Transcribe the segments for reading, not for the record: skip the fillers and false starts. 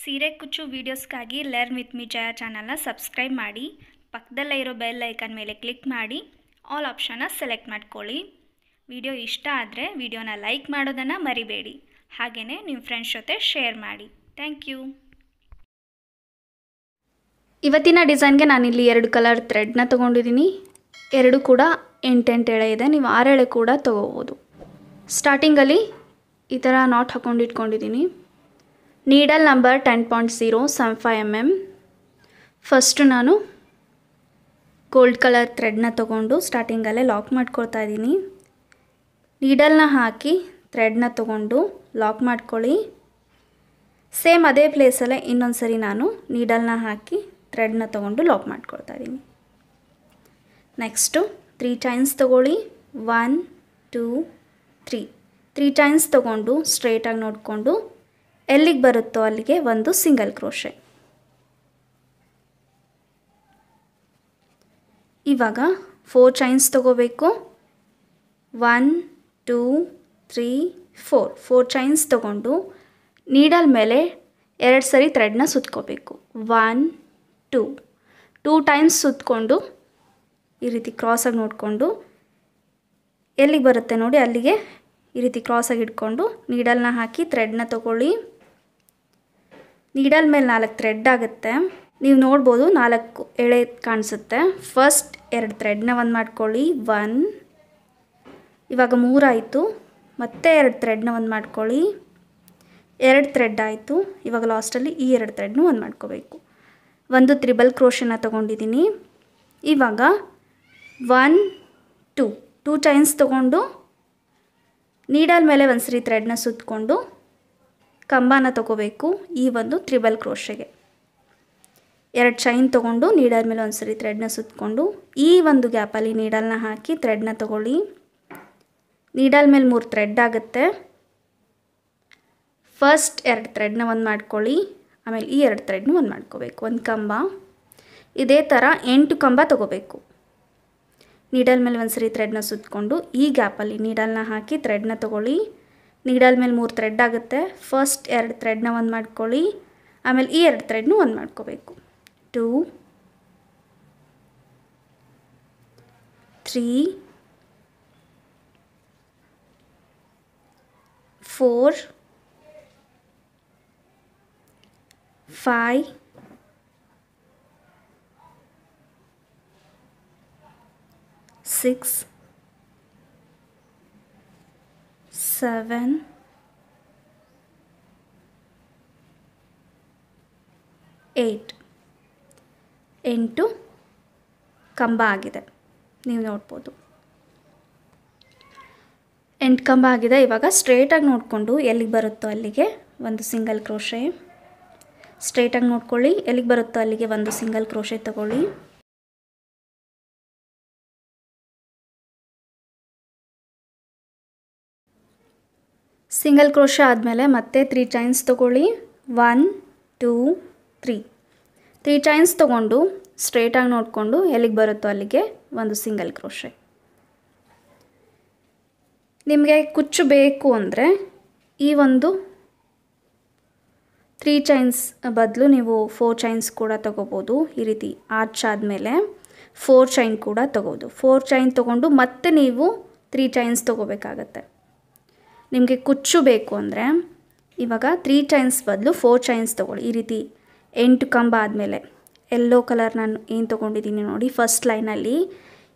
ಸೀರೆ ಕುಚ್ಚು ವೀಡಿಯೋಸ್ಗಾಗಿ learn with ಮಿ ಜಯ ಚಾನಲ್ನ ಸಬ್ಸ್ಕ್ರೈಬ್ ಮಾಡಿ, ಪಕ್ಕದಲ್ಲೇ ಇರೋ ಬೆಲ್ ಐಕನ್ ಮೇಲೆ ಕ್ಲಿಕ್ ಮಾಡಿ ಆಲ್ ಆಪ್ಷನ್ನ ಸೆಲೆಕ್ಟ್ ಮಾಡ್ಕೊಳ್ಳಿ. ವಿಡಿಯೋ ಇಷ್ಟ ಆದರೆ ವಿಡಿಯೋನ ಲೈಕ್ ಮಾಡೋದನ್ನು ಮರಿಬೇಡಿ. ಹಾಗೆಯೇ ನಿಮ್ಮ ಫ್ರೆಂಡ್ಸ್ ಜೊತೆ ಶೇರ್ ಮಾಡಿ. Thank you. ಇವತ್ತಿನ ಡಿಸೈನ್ಗೆ ನಾನಿಲ್ಲಿ 2 ಕಲರ್ ಥ್ರೆಡ್ನ ತೊಗೊಂಡಿದ್ದೀನಿ. 2 ಕೂಡ 8 ಎಳೆ ಇದೆ. ನೀವು 6 ಎಳೆ ಕೂಡ ತೊಗೋಬೋದು. ಸ್ಟಾರ್ಟಿಂಗಲ್ಲಿ ಈ ಥರ ನಾಟ್ ಹಾಕೊಂಡು ಇಟ್ಕೊಂಡಿದ್ದೀನಿ. Needle number 10.0 75 mm. ಫಸ್ಟು ನಾನು ಗೋಲ್ಡ್ ಕಲರ್ ಥ್ರೆಡ್ನ ತೊಗೊಂಡು ಸ್ಟಾರ್ಟಿಂಗಲ್ಲೇ ಲಾಕ್ ಮಾಡ್ಕೊಳ್ತಾ ಇದ್ದೀನಿ. ನೀಡಲ್ನ ಹಾಕಿ ಥ್ರೆಡ್ನ ತೊಗೊಂಡು ಲಾಕ್ ಮಾಡ್ಕೊಳ್ಳಿ. ಸೇಮ್ ಅದೇ ಪ್ಲೇಸಲ್ಲೇ ಇನ್ನೊಂದು ಸರಿ ನಾನು ನೀಡಲ್ನ ಹಾಕಿ ಥ್ರೆಡ್ನ ತೊಗೊಂಡು ಲಾಕ್ ಮಾಡ್ಕೊಳ್ತಾ ಇದ್ದೀನಿ. ನೆಕ್ಸ್ಟು 3 ಟೈಮ್ಸ್ ತೊಗೊಳ್ಳಿ. 1 2 3 ಟೈಮ್ಸ್ ತೊಗೊಂಡು ಸ್ಟ್ರೇಟಾಗಿ ನೋಡಿಕೊಂಡು ಎಲ್ಲಿಗೆ ಬರುತ್ತೋ ಅಲ್ಲಿಗೆ ಒಂದು ಸಿಂಗಲ್ ಕ್ರೋಶೆ. ಇವಾಗ 4 ಚೈನ್ಸ್ ತೊಗೋಬೇಕು. 1 2 3 4 ಚೈನ್ಸ್ ತೊಗೊಂಡು ನೀಡಲ್ ಮೇಲೆ 2 ಸರಿ ಥ್ರೆಡ್ನ ಸುತ್ಕೋಬೇಕು. 1 2 ಟೈಮ್ಸ್ ಸುತ್ತಕೊಂಡು ಈ ರೀತಿ ಕ್ರಾಸಾಗಿ ನೋಡಿಕೊಂಡು ಎಲ್ಲಿಗೆ ಬರುತ್ತೆ ನೋಡಿ ಅಲ್ಲಿಗೆ ಈ ರೀತಿ ಕ್ರಾಸಾಗಿ ಇಟ್ಕೊಂಡು ನೀಡಲ್ನ ಹಾಕಿ ಥ್ರೆಡ್ನ ತೊಗೊಳ್ಳಿ. ನೀಡಲ್ ಮೇಲೆ 4 ಥ್ರೆಡ್ ಆಗುತ್ತೆ. ನೀವು ನೋಡ್ಬೋದು 4 ಎಳೆ ಕಾಣಿಸುತ್ತೆ. ಫಸ್ಟ್ 2 ಥ್ರೆಡ್ನ ಒಂದು ಮಾಡ್ಕೊಳ್ಳಿ. 1 ಇವಾಗ 3 ಆಯಿತು. ಮತ್ತೆ 2 ಥ್ರೆಡ್ನ ಒಂದು ಮಾಡ್ಕೊಳ್ಳಿ. 2 ಥ್ರೆಡ್ ಆಯಿತು. ಇವಾಗ ಲಾಸ್ಟಲ್ಲಿ ಈ 2 ಥ್ರೆಡ್ನ ಒಂದು ಮಾಡ್ಕೋಬೇಕು. ಒಂದು ತ್ರಿಬಲ್ ಕ್ರೋಶನ ತೊಗೊಂಡಿದ್ದೀನಿ. ಇವಾಗ 1 2 ಚೈನ್ಸ್ ತೊಗೊಂಡು ನೀಡಲ್ ಮೇಲೆ ಒಂದು ಸರಿ ಥ್ರೆಡ್ನ ಸುತ್ತಕೊಂಡು ಕಂಬನ ತೊಗೋಬೇಕು. ಈ ಒಂದು ತ್ರಿಬಲ್ ಕ್ರೋಶೆಗೆ 2 ಚೈನ್ ತೊಗೊಂಡು ನೀಡಲ್ ಮೇಲೆ ಒಂದು ಸರಿ ಥ್ರೆಡ್ನ ಸುತ್ತಕೊಂಡು ಈ ಒಂದು ಗ್ಯಾಪಲ್ಲಿ ನೀಡಲ್ನ ಹಾಕಿ ಥ್ರೆಡ್ನ ತೊಗೊಳ್ಳಿ. ನೀಡಲ್ ಮೇಲೆ 3 ಥ್ರೆಡ್ ಆಗುತ್ತೆ. ಫಸ್ಟ್ 2 ಥ್ರೆಡ್ನ ಒಂದು ಮಾಡ್ಕೊಳ್ಳಿ. ಆಮೇಲೆ ಈ 2 ಥ್ರೆಡ್ನ ಒಂದು ಮಾಡ್ಕೋಬೇಕು. ಒಂದು ಕಂಬ ಇದೇ ಥರ 8 ಕಂಬ ತೊಗೋಬೇಕು. ನೀಡಲ್ ಮೇಲೆ ಒಂದು ಸರಿ ಥ್ರೆಡ್ನ ಸುತ್ತಕೊಂಡು ಈ ಗ್ಯಾಪಲ್ಲಿ ನೀಡಲ್ನ ಹಾಕಿ ಥ್ರೆಡ್ನ ತೊಗೊಳ್ಳಿ. ನೀಡಲ್ ಮೇಲೆ 3 ಥ್ರೆಡ್ ಆಗುತ್ತೆ. ಫಸ್ಟ್ 2 ಥ್ರೆಡ್ನ ಒಂದು ಮಾಡ್ಕೊಳ್ಳಿ. ಆಮೇಲೆ ಈ 2 ಥ್ರೆಡ್ನ ಒಂದು ಮಾಡ್ಕೋಬೇಕು. 2 3 4 5 6 7 8 ಕಂಬ ಆಗಿದೆ. ನೀವು ನೋಡ್ಬೋದು 8 ಕಂಬ ಆಗಿದೆ. ಇವಾಗ ಸ್ಟ್ರೇಟಾಗಿ ನೋಡಿಕೊಂಡು ಎಲ್ಲಿಗೆ ಬರುತ್ತೋ ಅಲ್ಲಿಗೆ ಒಂದು ಸಿಂಗಲ್ ಕ್ರೋಶೆ. ಸ್ಟ್ರೇಟಾಗಿ ನೋಡ್ಕೊಳ್ಳಿ. ಎಲ್ಲಿಗೆ ಬರುತ್ತೋ ಅಲ್ಲಿಗೆ ಒಂದು ಸಿಂಗಲ್ ಕ್ರೋಶೆ ತಗೊಳ್ಳಿ. ಸಿಂಗಲ್ ಕ್ರೋಶೆ ಆದಮೇಲೆ ಮತ್ತೆ 3 ಚೈನ್ಸ್ ತೊಗೊಳ್ಳಿ. 1 2 3 ಚೈನ್ಸ್ ತೊಗೊಂಡು ಸ್ಟ್ರೇಟಾಗಿ ನೋಡಿಕೊಂಡು ಎಲ್ಲಿಗೆ ಬರುತ್ತೋ ಅಲ್ಲಿಗೆ ಒಂದು ಸಿಂಗಲ್ ಕ್ರೋಶೆ. ನಿಮಗೆ ಕುಚ್ಚು ಬೇಕು ಅಂದರೆ ಈ ಒಂದು 3 ಚೈನ್ಸ್ ಬದಲು ನೀವು 4 ಚೈನ್ಸ್ ಕೂಡ ತೊಗೋಬೋದು. ಈ ರೀತಿ ಆರ್ಚ್ ಆದಮೇಲೆ 4 ಚೈನ್ ಕೂಡ ತೊಗೋಬೋದು. 4 ಚೈನ್ ತೊಗೊಂಡು ಮತ್ತೆ ನೀವು 3 ಚೈನ್ಸ್ ತೊಗೋಬೇಕಾಗತ್ತೆ. ನಿಮಗೆ ಕುಚ್ಚು ಬೇಕು ಅಂದರೆ ಇವಾಗ 3 ಚೈನ್ಸ್ ಬದಲು 4 ಚೈನ್ಸ್ ತೊಗೊಳ್ಳಿ. ಈ ರೀತಿ 8 ಕಂಬ ಆದಮೇಲೆ ಯೆಲ್ಲೋ ಕಲರ್ ನಾನು ಏನು ತೊಗೊಂಡಿದ್ದೀನಿ ನೋಡಿ ಫಸ್ಟ್ ಲೈನಲ್ಲಿ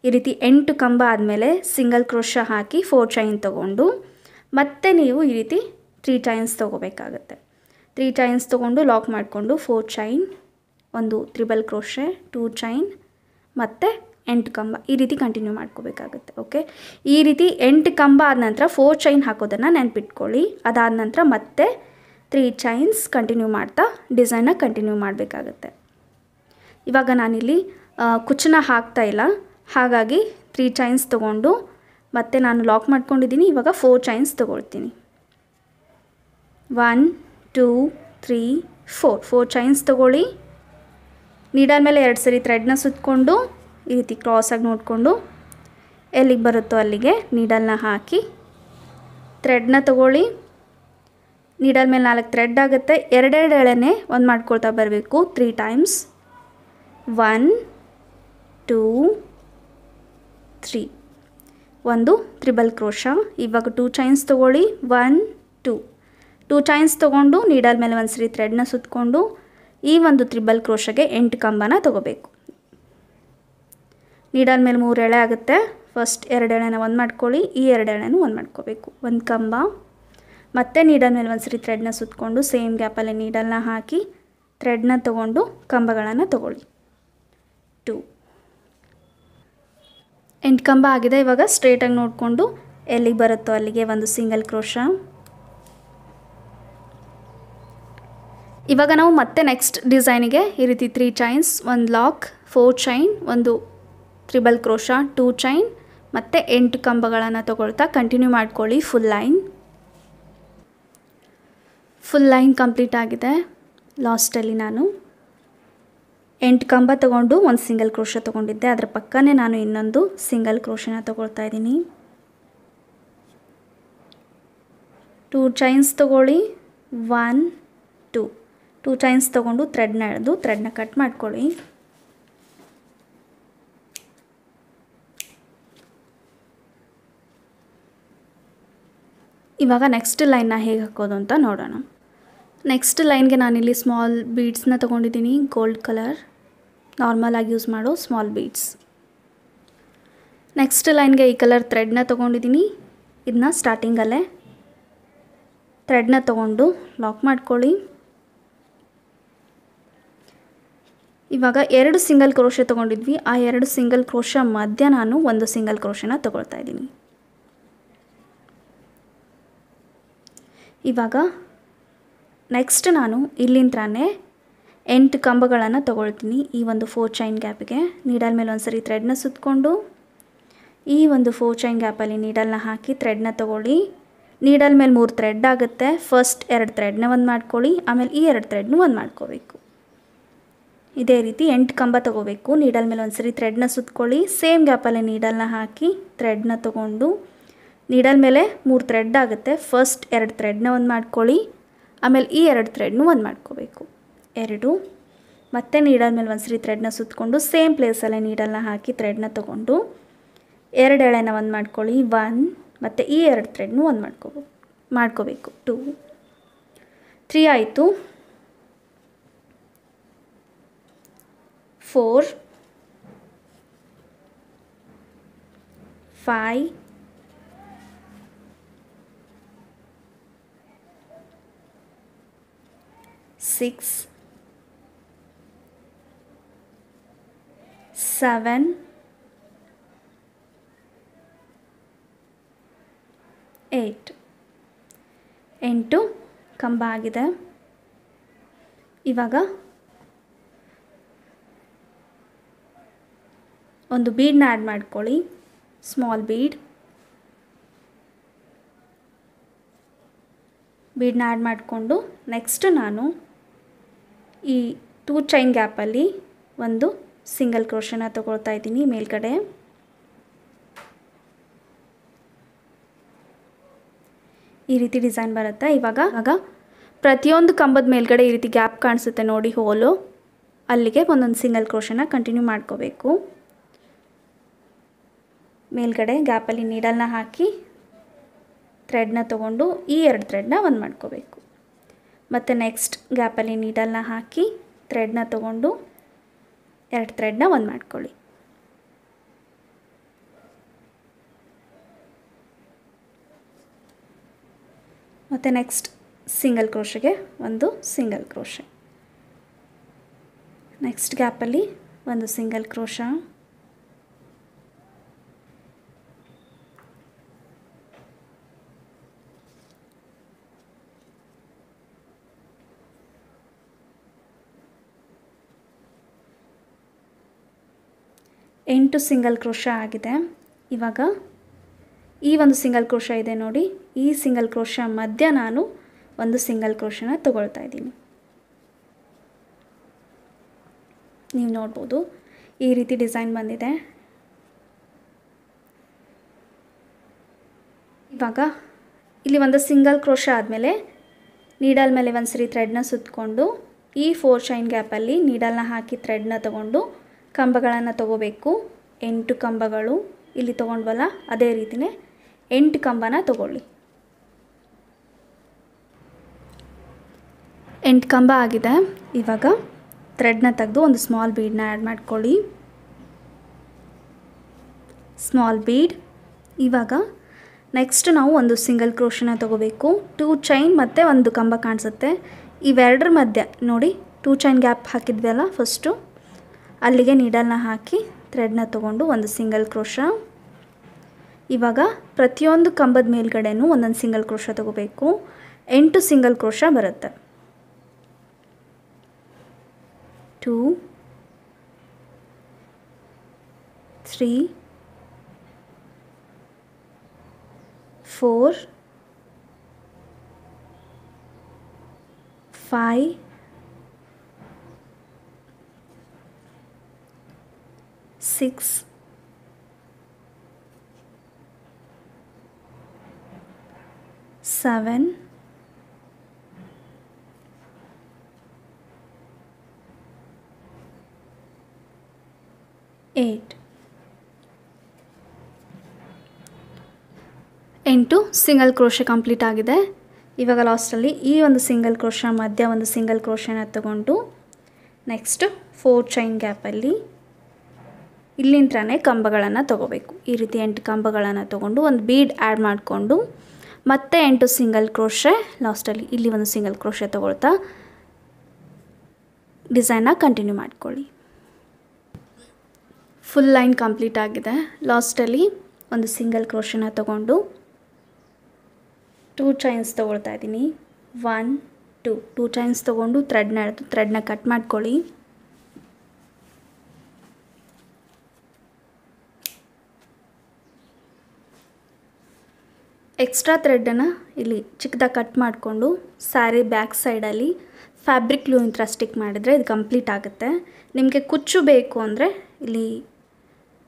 ಈ ರೀತಿ 8 ಕಂಬ ಆದಮೇಲೆ ಸಿಂಗಲ್ ಕ್ರೋಶ ಹಾಕಿ 4 ಚೈನ್ ತೊಗೊಂಡು ಮತ್ತೆ ನೀವು ಈ ರೀತಿ 3 ಚೈನ್ಸ್ ತೊಗೋಬೇಕಾಗತ್ತೆ. 3 ಚೈನ್ಸ್ ತೊಗೊಂಡು ಲಾಕ್ ಮಾಡಿಕೊಂಡು 4 ಚೈನ್, ಒಂದು ತ್ರಿಬಲ್ ಕ್ರೋಶೆ, 2 ಚೈನ್ ಮತ್ತು 8 ಕಂಬ ಈ ರೀತಿ ಕಂಟಿನ್ಯೂ ಮಾಡ್ಕೋಬೇಕಾಗುತ್ತೆ. ಓಕೆ, ಈ ರೀತಿ 8 ಕಂಬ ಆದ ನಂತರ 4 ಚೈನ್ ಹಾಕೋದನ್ನು ನೆನ್ಪಿಟ್ಕೊಳ್ಳಿ. ಅದಾದ ನಂತರ ಮತ್ತೆ 3 ಚೈನ್ಸ್ ಕಂಟಿನ್ಯೂ ಮಾಡ್ತಾ ಡಿಸೈನ್ನ ಕಂಟಿನ್ಯೂ ಮಾಡಬೇಕಾಗತ್ತೆ. ಇವಾಗ ನಾನಿಲ್ಲಿ ಕುಚ್ಚನ್ನ ಹಾಕ್ತಾ ಇಲ್ಲ, ಹಾಗಾಗಿ 3 ಚೈನ್ಸ್ ತೊಗೊಂಡು ಮತ್ತೆ ನಾನು ಲಾಕ್ ಮಾಡ್ಕೊಂಡಿದ್ದೀನಿ. ಇವಾಗ 4 ಚೈನ್ಸ್ ತೊಗೊಳ್ತೀನಿ. 1 2 3 4 ಚೈನ್ಸ್ ತೊಗೊಳ್ಳಿ. ನೀಡಲ್ ಮೇಲೆ 2 ಸರಿ ಥ್ರೆಡ್ನ ಸುತ್ತಕೊಂಡು ಈ ರೀತಿ ಕ್ರಾಸಾಗಿ ನೋಡಿಕೊಂಡು ಎಲ್ಲಿಗೆ ಬರುತ್ತೋ ಅಲ್ಲಿಗೆ ನೀಡಲ್ನ ಹಾಕಿ ಥ್ರೆಡ್ನ ತೊಗೊಳ್ಳಿ. ನೀಡಲ್ ಮೇಲೆ 4 ಥ್ರೆಡ್ ಆಗುತ್ತೆ. ಎರಡೆರಡು ಎಳೆನೇ ಒಂದು ಮಾಡ್ಕೊಳ್ತಾ ಬರಬೇಕು 3 ಟೈಮ್ಸ್. 1 2 3 ಒಂದು ತ್ರಿಬಲ್ ಕ್ರೋಶಾ. ಇವಾಗ 2 ಚೈನ್ಸ್ ತೊಗೊಳ್ಳಿ. 1 2 ಚೈನ್ಸ್ ತೊಗೊಂಡು ನೀಡಲ್ ಮೇಲೆ ಒಂದು ಸರಿ ಥ್ರೆಡ್ನ ಸುತ್ತಕೊಂಡು ಈ ಒಂದು ತ್ರಿಬಲ್ ಕ್ರೋಶಾಗೆ 8 ಕಂಬನ ತೊಗೋಬೇಕು. ನೀಡಲ್ ಮೇಲೆ 3 ಎಳೆ ಆಗುತ್ತೆ. ಫಸ್ಟ್ 2 ಎಳೆನ ಒಂದು ಮಾಡ್ಕೊಳ್ಳಿ. ಈ 2 ಎಳೆನೂ ಒಂದು ಮಾಡ್ಕೋಬೇಕು. ಒಂದು ಕಂಬ ಮತ್ತೆ ನೀಡಲ್ ಮೇಲೆ ಒಂದು ಸರಿ ಥ್ರೆಡ್ನ ಸುತ್ತಕೊಂಡು ಸೇಮ್ ಗ್ಯಾಪಲ್ಲಿ ನೀಡಲ್ನ ಹಾಕಿ ಥ್ರೆಡ್ನ ತೊಗೊಂಡು ಕಂಬಗಳನ್ನು ತೊಗೊಳ್ಳಿ. 2 8 ಕಂಬ ಆಗಿದೆ. ಇವಾಗ ಸ್ಟ್ರೇಟಾಗಿ ನೋಡಿಕೊಂಡು ಎಲ್ಲಿಗೆ ಬರುತ್ತೋ ಅಲ್ಲಿಗೆ ಒಂದು ಸಿಂಗಲ್ ಕ್ರೋಶಾ. ಇವಾಗ ನಾವು ಮತ್ತೆ ನೆಕ್ಸ್ಟ್ ಡಿಸೈನಿಗೆ ಈ ರೀತಿ 3 ಚೈನ್ಸ್, ಒಂದು ಲಾಕ್, 4 ಚೈನ್, ಒಂದು ತ್ರಿಬಲ್ ಕ್ರೋಶಾ, 2 ಚೈನ್ ಮತ್ತು 8 ಕಂಬಗಳನ್ನು ತಗೊಳ್ತಾ ಕಂಟಿನ್ಯೂ ಮಾಡ್ಕೊಳ್ಳಿ. ಫುಲ್ ಲೈನ್ ಕಂಪ್ಲೀಟ್ ಆಗಿದೆ. ಲಾಸ್ಟಲ್ಲಿ ನಾನು 8 ಕಂಬ ತೊಗೊಂಡು ಒಂದು ಸಿಂಗಲ್ ಕ್ರೋಶಾ ತೊಗೊಂಡಿದ್ದೆ. ಅದರ ಪಕ್ಕನೇ ನಾನು ಇನ್ನೊಂದು ಸಿಂಗಲ್ ಕ್ರೋಶಾನ ತೊಗೊಳ್ತಾ ಇದ್ದೀನಿ. 2 ಚೈನ್ಸ್ ತೊಗೊಳ್ಳಿ. 1 2 ಚೈನ್ಸ್ ತೊಗೊಂಡು ಥ್ರೆಡ್ನ ಎಳೆದು ಥ್ರೆಡ್ನ ಕಟ್ ಮಾಡ್ಕೊಳ್ಳಿ. ಇವಾಗ ನೆಕ್ಸ್ಟ್ ಲೈನ್ನ ಹೇಗೆ ಹಾಕೋದು ಅಂತ ನೋಡೋಣ. ನೆಕ್ಸ್ಟ್ ಲೈನ್ಗೆ ನಾನಿಲ್ಲಿ ಸ್ಮಾಲ್ ಬೀಡ್ಸ್ನ ತೊಗೊಂಡಿದ್ದೀನಿ. ಗೋಲ್ಡ್ ಕಲರ್ ನಾರ್ಮಲಾಗಿ ಯೂಸ್ ಮಾಡೋ ಸ್ಮಾಲ್ ಬೀಡ್ಸ್. ನೆಕ್ಸ್ಟ್ ಲೈನ್ಗೆ ಈ ಕಲರ್ ಥ್ರೆಡ್ನ ತೊಗೊಂಡಿದ್ದೀನಿ. ಇದನ್ನ ಸ್ಟಾರ್ಟಿಂಗಲ್ಲೇ ಥ್ರೆಡ್ನ ತೊಗೊಂಡು ಲಾಕ್ ಮಾಡ್ಕೊಳ್ಳಿ. ಇವಾಗ 2 ಸಿಂಗಲ್ ಕ್ರೋಶೆ ತೊಗೊಂಡಿದ್ವಿ. ಆ 2 ಸಿಂಗಲ್ ಕ್ರೋಶಾ ಮಧ್ಯ ನಾನು ಒಂದು ಸಿಂಗಲ್ ಕ್ರೋಶೆನ ತೊಗೊಳ್ತಾ ಇದ್ದೀನಿ. ಇವಾಗ ನೆಕ್ಸ್ಟ್ ನಾನು ಇಲ್ಲಿಂದನೇ 8 ಕಂಬಗಳನ್ನು ತೊಗೊಳ್ತೀನಿ. ಈ ಒಂದು 4 ಚೈನ್ ಗ್ಯಾಪಿಗೆ ನೀಡಲ್ ಮೇಲೆ ಒಂದು ಸರಿ ಥ್ರೆಡ್ನ ಸುತ್ತಕೊಂಡು ಈ ಒಂದು 4 ಚೈನ್ ಗ್ಯಾಪಲ್ಲಿ ನೀಡಲ್ನ ಹಾಕಿ ಥ್ರೆಡ್ನ ತೊಗೊಳ್ಳಿ. ನೀಡಲ್ ಮೇಲೆ 3 ಥ್ರೆಡ್ ಆಗುತ್ತೆ. ಫಸ್ಟ್ 2 ಥ್ರೆಡ್ನ ಒಂದು ಮಾಡ್ಕೊಳ್ಳಿ. ಆಮೇಲೆ ಈ 2 ಥ್ರೆಡ್ನೂ ಒಂದು ಮಾಡ್ಕೋಬೇಕು. ಇದೇ ರೀತಿ 8 ಕಂಬ ತೊಗೋಬೇಕು. ನೀಡಲ್ ಮೇಲೆ ಒಂದು ಸರಿ ಥ್ರೆಡ್ನ ಸುತ್ತಕೊಳ್ಳಿ. ಸೇಮ್ ಗ್ಯಾಪಲ್ಲಿ ನೀಡಲ್ನ ಹಾಕಿ ಥ್ರೆಡ್ನ ತೊಗೊಂಡು ನೀಡಲ್ ಮೇಲೆ 3 ಥ್ರೆಡ್ ಆಗುತ್ತೆ. ಫಸ್ಟ್ 2 ಥ್ರೆಡ್ನ ಒಂದು ಮಾಡ್ಕೊಳ್ಳಿ. ಆಮೇಲೆ ಈ 2 ಥ್ರೆಡ್ನೂ ಒಂದು ಮಾಡ್ಕೋಬೇಕು. 2 ಮತ್ತೆ ನೀಡಲ್ ಮೇಲೆ ಒಂದು ಸರಿ ಥ್ರೆಡ್ನ ಸುತ್ತಕೊಂಡು ಸೇಮ್ ಪ್ಲೇಸಲ್ಲೇ ನೀಡಲ್ನ ಹಾಕಿ ಥ್ರೆಡ್ನ ತೊಗೊಂಡು 2 ಎಳೆನ ಒಂದು ಮಾಡ್ಕೊಳ್ಳಿ. 1 ಮತ್ತು ಈ 2 ಥ್ರೆಡ್ನೂ ಒಂದು ಮಾಡ್ಕೋಬೇಕು. 2 3 ಆಯಿತು. 4 5 6 7 8 8 ಕಂಬ ಆಗಿದೆ. ಇವಾಗ ಒಂದು ಬೀಡ್ನ ಆ್ಯಡ್ ಮಾಡ್ಕೊಳ್ಳಿ. ಸ್ಮಾಲ್ ಬೀಡ್ನ ಆ್ಯಡ್ ಮಾಡಿಕೊಂಡು ನೆಕ್ಸ್ಟ್ ನಾನು ಈ 2 ಚೈನ್ ಗ್ಯಾಪಲ್ಲಿ ಒಂದು ಸಿಂಗಲ್ ಕ್ರೋಶನ ತೊಗೊಳ್ತಾ ಇದ್ದೀನಿ ಮೇಲ್ಗಡೆ. ಈ ರೀತಿ ಡಿಸೈನ್ ಬರುತ್ತೆ. ಇವಾಗ ಪ್ರತಿಯೊಂದು ಕಂಬದ ಮೇಲ್ಗಡೆ ಈ ರೀತಿ ಗ್ಯಾಪ್ ಕಾಣಿಸುತ್ತೆ ನೋಡಿ, ಹೋಲು, ಅಲ್ಲಿಗೆ ಒಂದೊಂದು ಸಿಂಗಲ್ ಕ್ರೋಶನ ಕಂಟಿನ್ಯೂ ಮಾಡ್ಕೋಬೇಕು. ಮೇಲ್ಗಡೆ ಗ್ಯಾಪಲ್ಲಿ ನೀಡಲ್ನ ಹಾಕಿ ಥ್ರೆಡ್ನ ತೊಗೊಂಡು ಈ 2 ಥ್ರೆಡ್ನ ಒಂದು ಮಾಡ್ಕೋಬೇಕು. ಮತ್ತು ನೆಕ್ಸ್ಟ್ ಗ್ಯಾಪಲ್ಲಿ ನೀಡಲ್ನ ಹಾಕಿ ಥ್ರೆಡ್ನ ತೊಗೊಂಡು 2 ಥ್ರೆಡ್ನ ಒಂದು ಮಾಡ್ಕೊಳ್ಳಿ. ಮತ್ತು ನೆಕ್ಸ್ಟ್ ಸಿಂಗಲ್ ಕ್ರೋಶೆಗೆ ಒಂದು ಸಿಂಗಲ್ ಕ್ರೋಶೆ. ನೆಕ್ಸ್ಟ್ ಗ್ಯಾಪಲ್ಲಿ ಒಂದು ಸಿಂಗಲ್ ಕ್ರೋಶ. ಎಂಟು ಸಿಂಗಲ್ ಕ್ರೋಶ ಆಗಿದೆ. ಇವಾಗ ಈ ಒಂದು ಸಿಂಗಲ್ ಕ್ರೋಶ ಇದೆ ನೋಡಿ, ಈ ಸಿಂಗಲ್ ಕ್ರೋಶ ಮಧ್ಯ ನಾನು ಒಂದು ಸಿಂಗಲ್ ಕ್ರೋಶನ ತಗೊಳ್ತಾ ಇದ್ದೀನಿ. ನೀವು ನೋಡ್ಬೋದು ಈ ರೀತಿ ಡಿಸೈನ್ ಬಂದಿದೆ. ಇವಾಗ ಇಲ್ಲಿ ಒಂದು ಸಿಂಗಲ್ ಕ್ರೋಶ ಆದಮೇಲೆ ನೀಡಲ್ ಮೇಲೆ ಒಂದು ಸರಿ ಥ್ರೆಡ್ನ ಸುತ್ತಕೊಂಡು ಈ 4 ಚೈನ್ ಗ್ಯಾಪಲ್ಲಿ ನೀಡಲ್ನ ಹಾಕಿ ಥ್ರೆಡ್ನ ತಗೊಂಡು ಕಂಬಗಳನ್ನು ತಗೋಬೇಕು. 8 ಕಂಬಗಳು ಇಲ್ಲಿ ತೊಗೊಂಡ್ವಲ್ಲ ಅದೇ ರೀತಿಯೇ 8 ಕಂಬನ ತಗೊಳ್ಳಿ. 8 ಕಂಬ ಆಗಿದೆ. ಇವಾಗ ಥ್ರೆಡ್ನ ತೆಗೆದು ಒಂದು ಸ್ಮಾಲ್ ಬೀಡನ್ನ ಆ್ಯಡ್ ಮಾಡ್ಕೊಳ್ಳಿ. Small bead. ಇವಾಗ ನೆಕ್ಸ್ಟ್ ನಾವು ಒಂದು ಸಿಂಗಲ್ ಕ್ರೋಶನ ತಗೋಬೇಕು. 2 ಚೈನ್ ಮತ್ತು ಒಂದು ಕಂಬ ಕಾಣಿಸುತ್ತೆ. ಇವೆರಡರ ಮಧ್ಯೆ ನೋಡಿ 2 ಚೈನ್ ಗ್ಯಾಪ್ ಹಾಕಿದ್ವಲ್ಲ ಫಸ್ಟು, ಅಲ್ಲಿಗೆ ನೀಡಲ್ನ ಹಾಕಿ ಥ್ರೆಡ್ನ ತೊಗೊಂಡು ಒಂದು ಸಿಂಗಲ್ ಕ್ರೋಶ. ಇವಾಗ ಪ್ರತಿಯೊಂದು ಕಂಬದ ಮೇಲ್ಗಡೆನೂ ಒಂದೊಂದು ಸಿಂಗಲ್ ಕ್ರೋಶ ತಗೋಬೇಕು. 8 ಸಿಂಗಲ್ ಕ್ರೋಶ ಬರುತ್ತೆ. 2 3 4 5 6 7 8 8 ಸಿಂಗಲ್ ಕ್ರೋಶ ಕಂಪ್ಲೀಟ್ ಆಗಿದೆ. ಇವಾಗ ಲಾಸ್ಟಲ್ಲಿ ಈ ಒಂದು ಸಿಂಗಲ್ ಕ್ರೋಶ ಮಧ್ಯ ಒಂದು ಸಿಂಗಲ್ ಕ್ರೋಶನ ತಗೊಂಡು ನೆಕ್ಸ್ಟ್ 4 ಚೈನ್ ಗ್ಯಾಪಲ್ಲಿ ಇಲ್ಲಿಂದನೇ ಕಂಬಗಳನ್ನು ತಗೋಬೇಕು. ಈ ರೀತಿ 8 ಕಂಬಗಳನ್ನು ತಗೊಂಡು ಒಂದು ಬೀಡ್ ಆ್ಯಡ್ ಮಾಡಿಕೊಂಡು ಮತ್ತೆ 8 ಸಿಂಗಲ್ ಕ್ರೋಶೆ ಲಾಸ್ಟಲ್ಲಿ ಇಲ್ಲಿ ಒಂದು ಸಿಂಗಲ್ ಕ್ರೋಶೆ ತಗೊಳ್ತಾ ಡಿಸೈನ್ನ ಕಂಟಿನ್ಯೂ ಮಾಡ್ಕೊಳ್ಳಿ. ಫುಲ್ ಲೈನ್ ಕಂಪ್ಲೀಟ್ ಆಗಿದೆ. ಲಾಸ್ಟಲ್ಲಿ ಒಂದು ಸಿಂಗಲ್ ಕ್ರೋಶನ ತಗೊಂಡು 2 ಚೈನ್ಸ್ ತೊಗೊಳ್ತಾ ಇದ್ದೀನಿ. 1 2 ಚೈನ್ಸ್ ತೊಗೊಂಡು ಥ್ರೆಡ್ನ ಕಟ್ ಮಾಡ್ಕೊಳ್ಳಿ. ಎಕ್ಸ್ಟ್ರಾ ಥ್ರೆಡ್ಡನ್ನು ಇಲ್ಲಿ ಚಿಕ್ಕದಾಗಿ ಕಟ್ ಮಾಡಿಕೊಂಡು ಸ್ಯಾರಿ ಬ್ಯಾಕ್ ಸೈಡಲ್ಲಿ ಫ್ಯಾಬ್ರಿಕ್ ಗ್ಲೂ ಇಂತ್ರ ಸ್ಟಿಕ್ ಮಾಡಿದರೆ ಇದು ಕಂಪ್ಲೀಟ್ ಆಗುತ್ತೆ. ನಿಮಗೆ ಕುಚ್ಚು ಬೇಕು ಅಂದರೆ ಇಲ್ಲಿ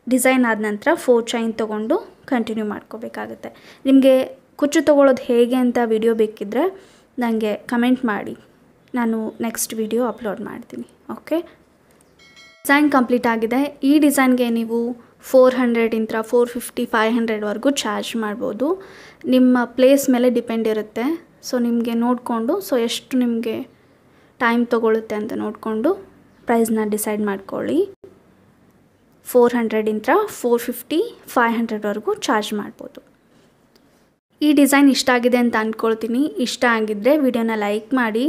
ಡಿಸೈನ್ ಆದ ನಂತರ 4 ಚೈನ್ ತೊಗೊಂಡು ಕಂಟಿನ್ಯೂ ಮಾಡ್ಕೋಬೇಕಾಗುತ್ತೆ. ನಿಮಗೆ ಕುಚ್ಚು ತೊಗೊಳ್ಳೋದು ಹೇಗೆ ಅಂತ ವಿಡಿಯೋ ಬೇಕಿದ್ದರೆ ನನಗೆ ಕಮೆಂಟ್ ಮಾಡಿ, ನಾನು ನೆಕ್ಸ್ಟ್ ವಿಡಿಯೋ ಅಪ್ಲೋಡ್ ಮಾಡ್ತೀನಿ. ಓಕೆ, ಡಿಸೈನ್ ಕಂಪ್ಲೀಟ್ ಆಗಿದೆ. ಈ ಡಿಸೈನ್ಗೆ ನೀವು 400 ಇಂದ 450 500ವರೆಗೂ ಚಾರ್ಜ್ ಮಾಡ್ಬೋದು. ನಿಮ್ಮ ಪ್ಲೇಸ್ ಮೇಲೆ ಡಿಪೆಂಡ್ ಇರುತ್ತೆ. ಸೊ ನಿಮಗೆ ನೋಡಿಕೊಂಡು ಎಷ್ಟು ನಿಮಗೆ ಟೈಮ್ ತೊಗೊಳುತ್ತೆ ಅಂತ ನೋಡಿಕೊಂಡು ಪ್ರೈಸ್ನ ಡಿಸೈಡ್ ಮಾಡ್ಕೊಳ್ಳಿ. 400 ಇಂದ 450 500ವರೆಗೂ ಚಾರ್ಜ್ ಮಾಡ್ಬೋದು. ಈ ಡಿಸೈನ್ ಇಷ್ಟ ಆಗಿದೆ ಅಂತ ಅಂದ್ಕೊಳ್ತೀನಿ. ಇಷ್ಟ ಆಗಿದ್ದರೆ ವಿಡಿಯೋನ ಲೈಕ್ ಮಾಡಿ,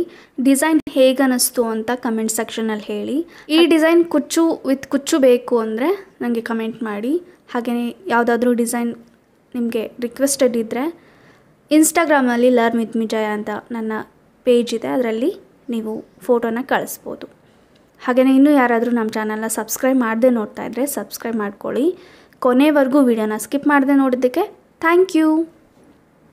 ಡಿಸೈನ್ ಹೇಗೆ ಅನ್ನಿಸ್ತು ಅಂತ ಕಮೆಂಟ್ ಸೆಕ್ಷನಲ್ಲಿ ಹೇಳಿ. ಈ ಡಿಸೈನ್ ಕುಚ್ಚು ಬೇಕು ಅಂದರೆ ನನಗೆ ಕಮೆಂಟ್ ಮಾಡಿ. ಹಾಗೆಯೇ ಯಾವುದಾದ್ರೂ ಡಿಸೈನ್ ನಿಮಗೆ ರಿಕ್ವೆಸ್ಟೆಡ್ ಇದ್ದರೆ ಇನ್ಸ್ಟಾಗ್ರಾಮಲ್ಲಿ ಲರ್ನ್ ವಿತ್ ಮಿಜಯ ಅಂತ ನನ್ನ ಪೇಜ್ ಇದೆ, ಅದರಲ್ಲಿ ನೀವು ಫೋಟೋನ ಕಳಿಸ್ಬೋದು. ಹಾಗೆಯೇ ಇನ್ನೂ ಯಾರಾದರೂ ನಮ್ಮ ಚಾನಲ್ನ ಸಬ್ಸ್ಕ್ರೈಬ್ ಮಾಡದೆ ನೋಡ್ತಾ ಇದ್ದರೆ ಸಬ್ಸ್ಕ್ರೈಬ್ ಮಾಡ್ಕೊಳ್ಳಿ. ಕೊನೆವರೆಗೂ ವಿಡಿಯೋನ ಸ್ಕಿಪ್ ಮಾಡದೆ ನೋಡಿದ್ದಕ್ಕೆ ಥ್ಯಾಂಕ್ ಯು.